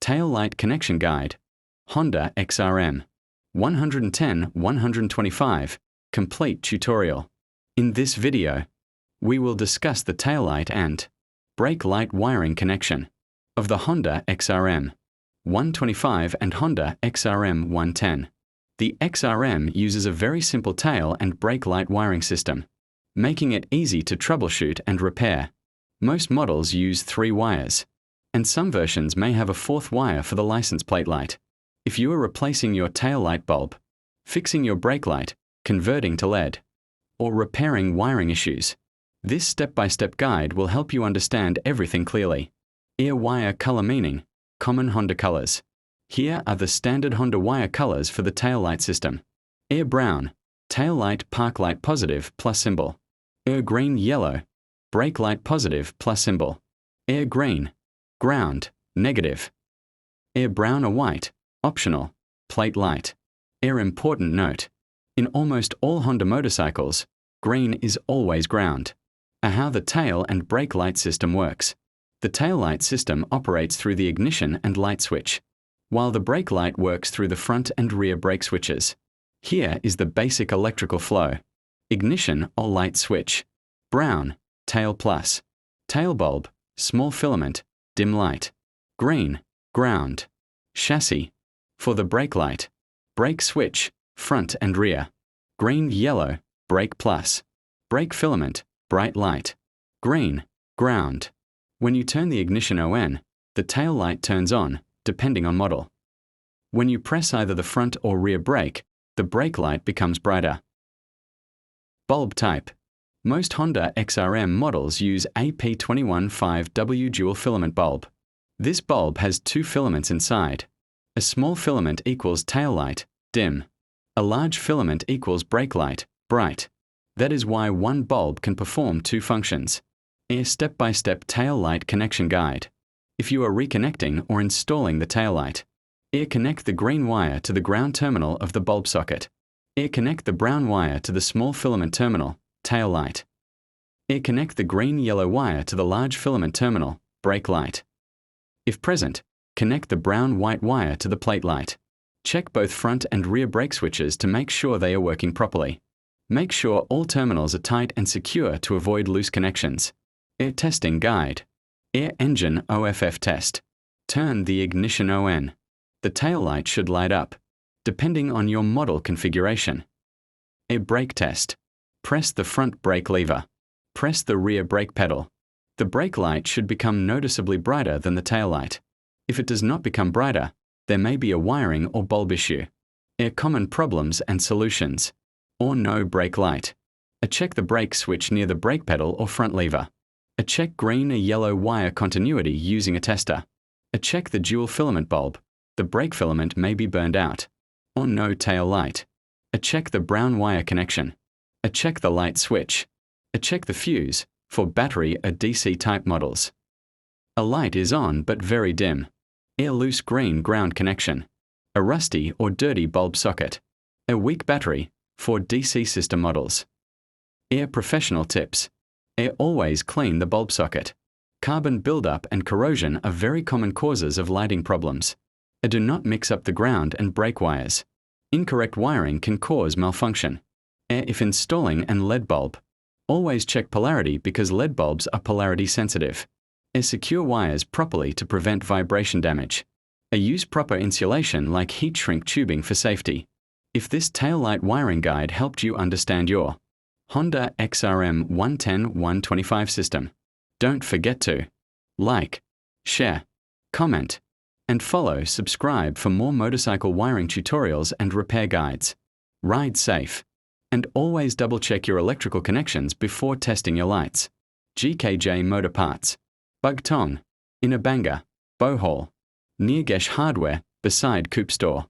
Tail Light Connection Guide, Honda XRM110-125, Complete Tutorial. In this video, we will discuss the tail light and brake light wiring connection of the Honda XRM125 and Honda XRM110. The XRM uses a very simple tail and brake light wiring system, making it easy to troubleshoot and repair. Most models use 3 wires, and some versions may have a 4th wire for the license plate light. If you are replacing your tail light bulb, fixing your brake light, converting to LED, or repairing wiring issues, this step-by-step guide will help you understand everything clearly. Ear wire color meaning, common Honda colors. Here are the standard Honda wire colors for the tail light system. Air brown, tail light park light positive plus symbol. Air green yellow, brake light positive plus symbol. Air green, ground, negative. Air brown or white, optional, plate light. Air important note, in almost all Honda motorcycles, green is always ground. How the tail and brake light system works. The tail light system operates through the ignition and light switch, while the brake light works through the front and rear brake switches. Here is the basic electrical flow. Ignition or light switch. Brown, tail plus. Tail bulb, small filament, dim light. Green, ground. Chassis. For the brake light. Brake switch, front and rear. Green yellow, brake plus. Brake filament, bright light. Green, ground. When you turn the ignition on, the tail light turns on, depending on model. When you press either the front or rear brake, the brake light becomes brighter. Bulb type. Most Honda XRM models use AP215W dual filament bulb. This bulb has 2 filaments inside. A small filament equals tail light, dim. A large filament equals brake light, bright. That is why one bulb can perform 2 functions. A step-by-step tail light connection guide. If you are reconnecting or installing the tail light, connect the green wire to the ground terminal of the bulb socket. Connect the brown wire to the small filament terminal, tail light. Connect the green-yellow wire to the large filament terminal, brake light. If present, connect the brown-white wire to the plate light. Check both front and rear brake switches to make sure they are working properly. Make sure all terminals are tight and secure to avoid loose connections. Air testing guide. Air engine OFF test. Turn the ignition on. The tail light should light up, depending on your model configuration. Air brake test. Press the front brake lever. Press the rear brake pedal. The brake light should become noticeably brighter than the tail light. If it does not become brighter, there may be a wiring or bulb issue. Air common problems and solutions. Or no brake light. Check the brake switch near the brake pedal or front lever. Check green or yellow wire continuity using a tester. Check the dual filament bulb. The brake filament may be burned out. Or no tail light. Check the brown wire connection. Check the light switch. Check the fuse for battery or DC type models. A light is on but very dim. Air loose green ground connection. A rusty or dirty bulb socket. A weak battery for DC system models. Air professional tips. Always clean the bulb socket. Carbon buildup and corrosion are very common causes of lighting problems. Do not mix up the ground and brake wires. Incorrect wiring can cause malfunction. If installing an LED bulb, always check polarity because LED bulbs are polarity sensitive. Secure wires properly to prevent vibration damage. Use proper insulation like heat shrink tubing for safety. If this tail light wiring guide helped you understand your Honda XRM110-125 system, don't forget to like, share, comment, and subscribe for more motorcycle wiring tutorials and repair guides. Ride safe, and always double-check your electrical connections before testing your lights. GKJ Motor Parts, Bugtong, Inabanga, Bohol, Neargesh Hardware, beside Coop Store.